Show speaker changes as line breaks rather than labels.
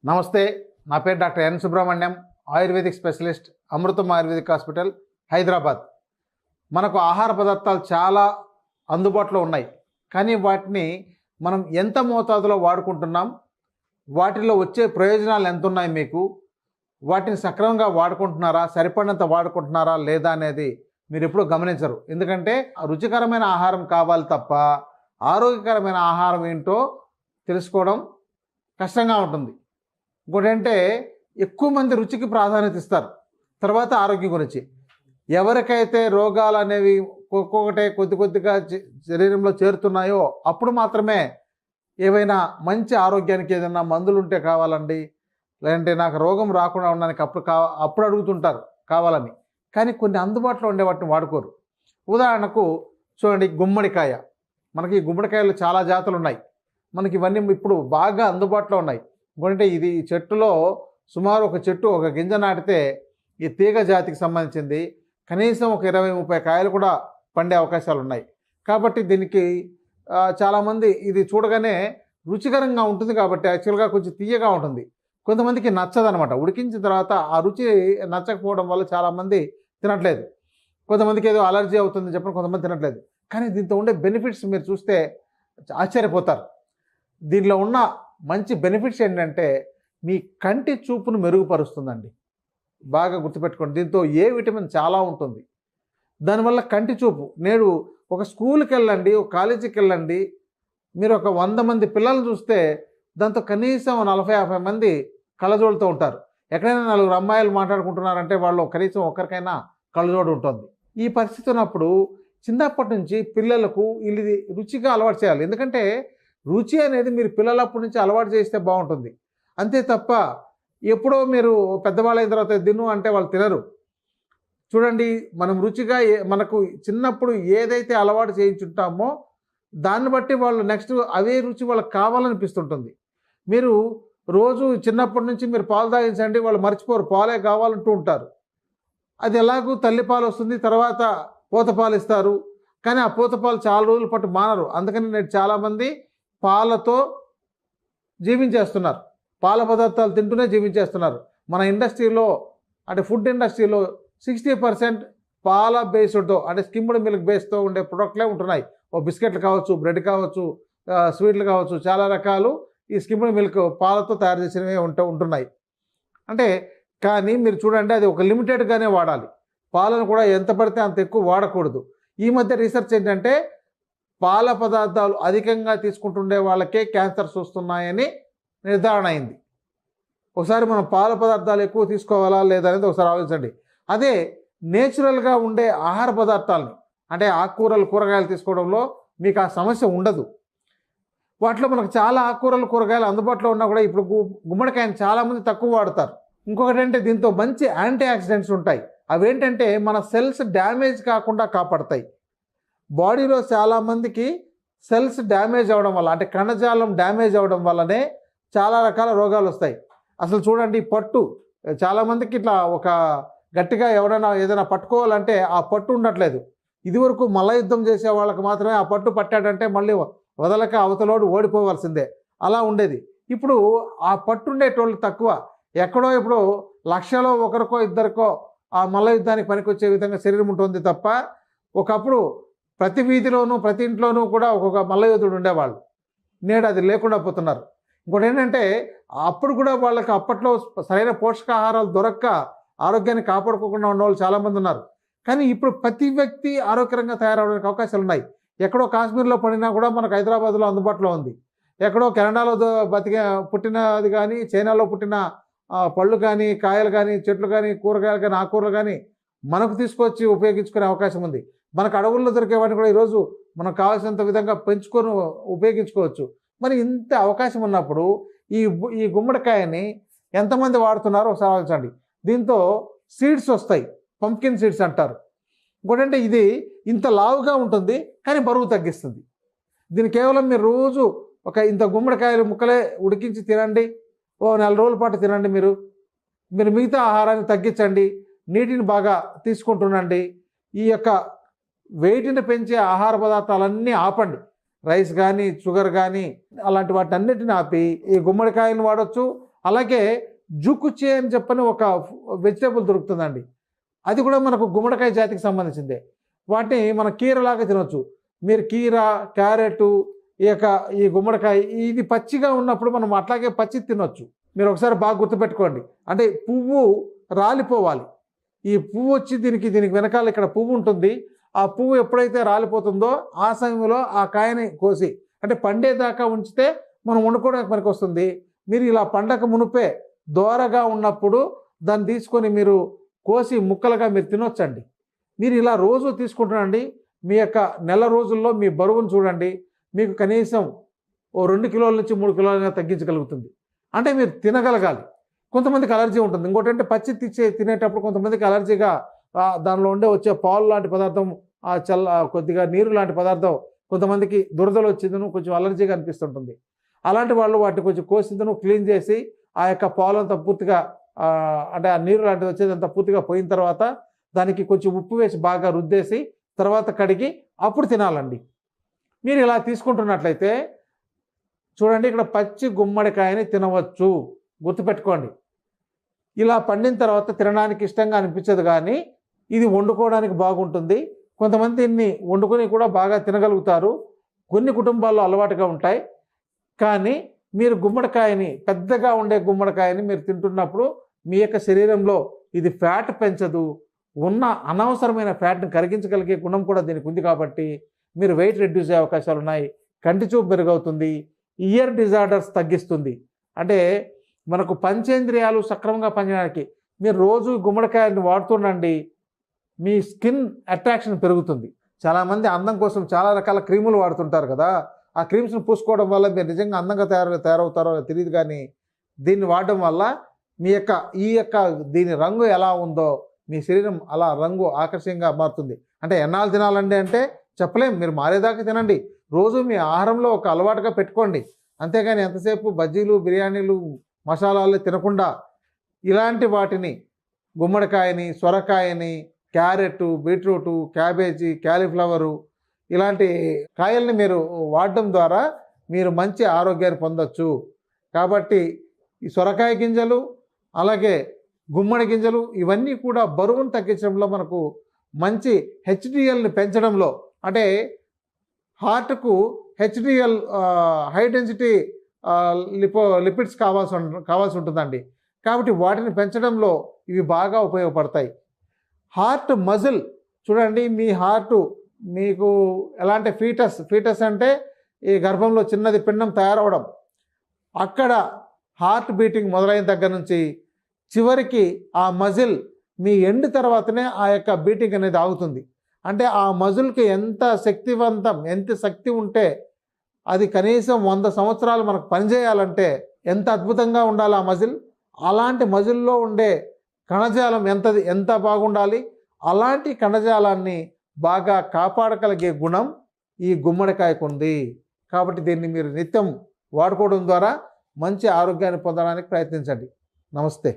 నమస్తే, నా పేరు doctor N Subrahmanyam, ayurvedic specialist, Amrutham ayurvedic hospital, Hyderabad. మనకు ఆహార పదార్థాలు చాలా అందుబాటులో ఉన్నాయి, కానీ వాటిని మనం ఎంత మోతాదులో వాడుకుంటున్నాం, వాటిలో వచ్చే ప్రయోజనాలు ఎంత ఉన్నాయి మీకు, వాటిని సక్రమంగా వాడుకుంటున్నారా, సరిపడినంత వాడుకుంటున్నారా లేదా అనేది మీరు ఎప్పుడూ గమనించరు. ఎందుకంటే రుచికరమైన ఆహారం కావాలి తప్ప ఆరోగ్యకరమైన ఆహారం ఏంటో తెలుసుకోవడం కష్టంగా ఉంటుంది. ఇంకోటి అంటే ఎక్కువ మంది రుచికి ప్రాధాన్యత ఇస్తారు, తర్వాత ఆరోగ్యం గురించి. ఎవరికైతే రోగాలు అనేవి ఒక్కొక్కటే కొద్ది కొద్దిగా శరీరంలో చేరుతున్నాయో అప్పుడు మాత్రమే ఏవైనా మంచి ఆరోగ్యానికి ఏదైనా మందులు ఉంటే కావాలండి, లేదంటే నాకు రోగం రాకుండా ఉండడానికి అప్పుడు అడుగుతుంటారు కావాలని. కానీ కొన్ని అందుబాటులో ఉండే వాటిని వాడుకోరు. ఉదాహరణకు చూడండి, గుమ్మడికాయ. మనకి గుమ్మడికాయలు చాలా జాతులు ఉన్నాయి, మనకి ఇవన్నీ ఇప్పుడు బాగా అందుబాటులో ఉన్నాయి. ఎందుకంటే ఇది చెట్టులో సుమారు ఒక చెట్టు ఒక గింజ నాటితే ఈ తీగ జాతికి సంబంధించింది కనీసం ఒక 20-30 కాయలు కూడా పండే అవకాశాలు ఉన్నాయి. కాబట్టి దీనికి చాలామంది ఇది చూడగానే రుచికరంగా ఉంటుంది కాబట్టి యాక్చువల్గా కొంచెం తీయగా ఉంటుంది. కొంతమందికి నచ్చదనమాట. ఉడికించిన తర్వాత ఆ రుచి నచ్చకపోవడం వల్ల చాలామంది తినట్లేదు. కొంతమందికి ఏదో అలర్జీ అవుతుందని చెప్పి కొంతమంది తినట్లేదు. కానీ దీంతో ఉండే బెనిఫిట్స్ మీరు చూస్తే ఆశ్చర్యపోతారు. దీనిలో ఉన్న మంచి బెనిఫిట్స్ ఏంటంటే మీ కంటి చూపును మెరుగుపరుస్తుందండి. బాగా గుర్తుపెట్టుకోండి, దీంతో ఏ విటమిన్ చాలా ఉంటుంది. దానివల్ల కంటి చూపు, నేడు ఒక స్కూల్కి వెళ్ళండి, ఒక కాలేజీకి వెళ్ళండి, మీరు ఒక 100 మంది పిల్లల్ని చూస్తే దాంతో కనీసం 40-50 మంది కళ్ళజోడుతో ఉంటారు. ఎక్కడైనా 4 అమ్మాయిలు మాట్లాడుకుంటున్నారంటే వాళ్ళు కనీసం ఒక్కరికైనా కళ్ళజోడు ఉంటుంది. ఈ పరిస్థితి ఉన్నప్పుడు చిన్నప్పటి నుంచి పిల్లలకు ఇది రుచిగా అలవాటు చేయాలి. ఎందుకంటే రుచి అనేది మీరు పిల్లలప్పటి నుంచి అలవాటు చేస్తే బాగుంటుంది. అంతే తప్ప ఎప్పుడో మీరు పెద్దవాళ్ళు అయిన తర్వాత తిను అంటే వాళ్ళు తినరు. చూడండి, మనం రుచిగా మనకు చిన్నప్పుడు ఏదైతే అలవాటు చేయించుంటామో దాన్ని బట్టి వాళ్ళు నెక్స్ట్ అవే రుచి వాళ్ళకి కావాలనిపిస్తుంటుంది. మీరు రోజు చిన్నప్పటి నుంచి మీరు పాలు తాగించండి, వాళ్ళు మర్చిపోరు, పాలే కావాలంటూ ఉంటారు. అది ఎలాగూ తల్లిపాలు వస్తుంది, తర్వాత పూతపాలు ఇస్తారు. కానీ ఆ పూతపాలు చాలా రోజుల పాటు మానరు. అందుకని నేను చాలామంది పాలతో జీవించేస్తున్నారు, పాల పదార్థాలు తింటూనే జీవించేస్తున్నారు. మన ఇండస్ట్రీలో అంటే ఫుడ్ ఇండస్ట్రీలో 60% పాల బేస్డ్తో అంటే స్కిమ్డ్ మిల్క్ బేస్తో ఉండే ప్రొడక్ట్లే ఉంటున్నాయి. బిస్కెట్లు కావచ్చు, బ్రెడ్ కావచ్చు, స్వీట్లు కావచ్చు, చాలా రకాలు ఈ స్కిమ్డ్ మిల్క్ పాలతో తయారు చేసినవి ఉంటున్నాయి. అంటే కానీ మీరు చూడండి, అది ఒక లిమిటెడ్గానే వాడాలి. పాలను కూడా ఎంత పడితే అంత ఎక్కువ వాడకూడదు. ఈ మధ్య రీసెర్చ్ ఏంటంటే పాల పదార్థాలు అధికంగా తీసుకుంటుండే వాళ్ళకే క్యాన్సర్స్ వస్తున్నాయని నిర్ధారణ అయింది. ఒకసారి మనం పాల పదార్థాలు ఎక్కువ తీసుకోవాలా లేదా అనేది ఒకసారి ఆలోచించండి. అదే నేచురల్గా ఉండే ఆహార పదార్థాలని అంటే ఆకుకూరలు, కూరగాయలు తీసుకోవడంలో మీకు ఆ సమస్య ఉండదు. వాటిలో మనకు చాలా ఆకుకూరలు, కూరగాయలు అందుబాటులో ఉన్నా కూడా ఇప్పుడు గుమ్మడికాయని చాలామంది తక్కువ వాడతారు. ఇంకొకటి అంటే దీంతో మంచి యాంటీ ఆక్సిడెంట్స్ ఉంటాయి. అవేంటంటే మన సెల్స్ డ్యామేజ్ కాకుండా కాపాడతాయి. బాడీలో చాలామందికి సెల్స్ డ్యామేజ్ అవ్వడం వల్ల అంటే కణజాలం డ్యామేజ్ అవ్వడం వల్లనే చాలా రకాల రోగాలు వస్తాయి. అసలు చూడండి, పట్టు చాలామందికి ఇట్లా ఒక గట్టిగా ఎవరైనా ఏదైనా పట్టుకోవాలంటే ఆ పట్టు ఉండట్లేదు. ఇదివరకు మల్ల యుద్ధం చేసే వాళ్ళకి మాత్రమే ఆ పట్టు పట్టాడంటే మళ్ళీ వదలక అవతలోడు ఓడిపోవాల్సిందే, అలా ఉండేది. ఇప్పుడు ఆ పట్టు ఉండేటోళ్ళు తక్కువ. ఎక్కడో ఇప్పుడు లక్షలో ఒకరికో ఇద్దరికో ఆ మల్ల యుద్ధానికి పనికొచ్చే విధంగా శరీరం ఉంటుంది తప్ప ఒకప్పుడు ప్రతి వీధిలోనూ ప్రతి ఇంట్లోనూ కూడా ఒక్కొక్క మల్లయోధుడు ఉండేవాళ్ళు. నేడు అది లేకుండా పోతున్నారు. ఇంకోటి ఏంటంటే అప్పుడు కూడా వాళ్ళకి అప్పట్లో సరైన పోషకాహారాలు దొరక్క ఆరోగ్యాన్ని కాపాడుకోకుండా ఉన్న వాళ్ళు చాలామంది ఉన్నారు. కానీ ఇప్పుడు ప్రతి వ్యక్తి ఆరోగ్యకరంగా తయారవడానికి అవకాశాలు ఉన్నాయి. ఎక్కడో కాశ్మీర్లో పడినా కూడా మనకు హైదరాబాద్లో అందుబాటులో ఉంది. ఎక్కడో కెనడాలో పుట్టినది కానీ, చైనాలో పుట్టిన పళ్ళు కానీ, కాయలు కానీ, చెట్లు కానీ, కూరగాయలు కానీ, ఆకుకూరలు కానీ మనకు తీసుకొచ్చి ఉపయోగించుకునే అవకాశం ఉంది. మనకు అడవుల్లో దొరికే వాటిని కూడా ఈరోజు మనకు కావాల్సినంత విధంగా పెంచుకొని ఉపయోగించుకోవచ్చు. మరి ఇంత అవకాశం ఉన్నప్పుడు ఈ గుమ్మడికాయని ఎంతమంది వాడుతున్నారో ఒకసారి ఆలోచించండి. దీంతో సీడ్స్ వస్తాయి, పంప్కిన్ సీడ్స్ అంటారు. ఇంకోటంటే ఇది ఇంత లావుగా ఉంటుంది కానీ బరువు తగ్గిస్తుంది. దీన్ని కేవలం మీరు రోజు ఒక ఇంత గుమ్మడికాయలు ముక్కలే ఉడికించి తినండి, ఓ 4 రోజుల పాటు తినండి. మీరు మిగతా ఆహారాన్ని తగ్గించండి, నీటిని బాగా తీసుకుంటుండండి. ఈ యొక్క వెయిట్ని పెంచే ఆహార పదార్థాలన్నీ ఆపండి. రైస్ కానీ, షుగర్ కానీ అలాంటి వాటన్నిటిని ఆపి ఈ గుమ్మడికాయలను వాడచ్చు. అలాగే జుకుచే అని చెప్పని ఒక వెజిటేబుల్ దొరుకుతుందండి. అది కూడా మనకు గుమ్మడికాయ జాతికి సంబంధించిందే. వాటిని మనం కీరలాగా తినొచ్చు. మీరు కీర, క్యారెట్, ఈ గుమ్మడికాయ ఇది పచ్చిగా ఉన్నప్పుడు మనం అట్లాగే పచ్చి తినొచ్చు. మీరు ఒకసారి బాగా గుర్తుపెట్టుకోండి. అంటే పువ్వు రాలిపోవాలి. ఈ పువ్వు వచ్చి దీనికి వెనకాల ఇక్కడ పువ్వు ఉంటుంది. ఆ పువ్వు ఎప్పుడైతే రాలిపోతుందో ఆ సమయంలో ఆ కాయని కోసి అంటే పండేదాకా ఉంచితే మనం వండుకోవడానికి పనికి వస్తుంది. మీరు ఇలా పండక మునుపే దోరగా ఉన్నప్పుడు దాన్ని తీసుకొని మీరు కోసి ముక్కలుగా మీరు తినొచ్చండి. మీరు ఇలా రోజు తీసుకుంటానండి. మీ యొక్క నెల రోజుల్లో మీ బరువును చూడండి. మీకు కనీసం ఓ 2 కిలోల నుంచి 3 కిలోలైనా తగ్గించగలుగుతుంది. అంటే మీరు తినగలగాలి. కొంతమందికి అలర్జీ ఉంటుంది. ఇంకోటి అంటే పచ్చి తినేటప్పుడు కొంతమందికి అలర్జీగా దానిలో వచ్చే పాలు లాంటి పదార్థం, కొద్దిగా నీరు లాంటి పదార్థం కొంతమందికి దురదలు వచ్చేదను కొంచెం అలర్జీగా అనిపిస్తుంటుంది. అలాంటి వాళ్ళు వాటిని కొంచెం కోసిదను క్లీన్ చేసి ఆ యొక్క పాలంతా పూర్తిగా అంటే ఆ నీరు లాంటిది వచ్చేదంతా పూర్తిగా పోయిన తర్వాత దానికి కొంచెం ఉప్పు వేసి బాగా రుద్దేసి తర్వాత కడిగి అప్పుడు తినాలండి. మీరు ఇలా తీసుకుంటున్నట్లయితే చూడండి, ఇక్కడ పచ్చి గుమ్మడికాయని తినవచ్చు. గుర్తుపెట్టుకోండి. ఇలా పండిన తర్వాత తినడానికి ఇష్టంగా అనిపించదు, కానీ ఇది వండుకోవడానికి బాగుంటుంది. కొంతమంది దీన్ని వండుకొని కూడా బాగా తినగలుగుతారు. కొన్ని కుటుంబాల్లో అలవాటుగా ఉంటాయి. కానీ మీరు గుమ్మడికాయని, పెద్దగా ఉండే గుమ్మడికాయని మీరు తింటున్నప్పుడు మీ యొక్క శరీరంలో ఇది ఫ్యాట్ పెంచదు. ఉన్న అనవసరమైన ఫ్యాట్ని కరిగించగలిగే గుణం కూడా దీనికి ఉంది. కాబట్టి మీరు వెయిట్ రెడ్యూస్ అయ్యే అవకాశాలు ఉన్నాయి. కంటి చూపు మెరుగవుతుంది. ఇయర్ డిజార్డర్స్ తగ్గిస్తుంది. అంటే మనకు పంచేంద్రియాలు సక్రమంగా పనిచేయడానికి మీరు రోజు గుమ్మడికాయని వాడుతుండండి. మీ స్కిన్ అట్రాక్షన్ పెరుగుతుంది. చాలామంది అందం కోసం చాలా రకాల క్రీములు వాడుతుంటారు కదా. ఆ క్రీమ్స్ని పూసుకోవడం వల్ల మీరు నిజంగా అందంగా తయారవుతారో తెలియదు, కానీ దీన్ని వాడడం వల్ల ఈ యొక్క దీని రంగు ఎలా ఉందో మీ శరీరం అలా రంగు ఆకర్షణీయంగా మారుతుంది. అంటే ఎన్నాళ్ళు తినాలండి అంటే చెప్పలేం. మీరు మారేదాకా తినండి. రోజు మీ ఆహారంలో ఒక అలవాటుగా పెట్టుకోండి. అంతేగాని ఎంతసేపు బజ్జీలు, బిర్యానీలు, మసాలాలు తినకుండా ఇలాంటి వాటిని, గుమ్మడికాయని, సొరకాయని, క్యారెట్, బీట్రూటు, క్యాబేజీ, క్యాలీఫ్లవరు ఇలాంటి కాయల్ని మీరు వాడడం ద్వారా మీరు మంచి ఆరోగ్యాన్ని పొందొచ్చు. కాబట్టి ఈ సొరకాయ గింజలు, అలాగే గుమ్మడి గింజలు ఇవన్నీ కూడా బరువును తగ్గించడంలో మనకు మంచి హెచ్డిఎల్ని పెంచడంలో, అంటే హార్ట్కు హెచ్డిఎల్ హై డెన్సిటీ లిపిడ్స్ కావాల్సి ఉంటుందండి. కాబట్టి వాటిని పెంచడంలో ఇవి బాగా ఉపయోగపడతాయి. హార్ట్ మజిల్ చూడండి, మీ హార్ట్ మీకు ఎలాంటి ఫీటస్ అంటే ఈ గర్భంలో చిన్నది పిండం తయారవడం, అక్కడ హార్ట్ బీటింగ్ మొదలైన దగ్గర నుంచి చివరికి ఆ మజిల్ మీ ఎండ్ తర్వాతనే ఆ యొక్క బీటింగ్ అనేది ఆగుతుంది. అంటే ఆ మజిల్కి ఎంత శక్తి ఉంటే అది కనీసం 100 సంవత్సరాలు మనకు పనిచేయాలంటే ఎంత అద్భుతంగా ఉండాలి ఆ మజిల్. అలాంటి మజిల్లో ఉండే కణజాలం ఎంత బాగుండాలి. అలాంటి కణజాలాన్ని బాగా కాపాడగలిగే గుణం ఈ గుమ్మడికాయకు ఉంది. కాబట్టి దీన్ని మీరు నిత్యం వాడుకోవడం ద్వారా మంచి ఆరోగ్యాన్ని పొందడానికి ప్రయత్నించండి. నమస్తే.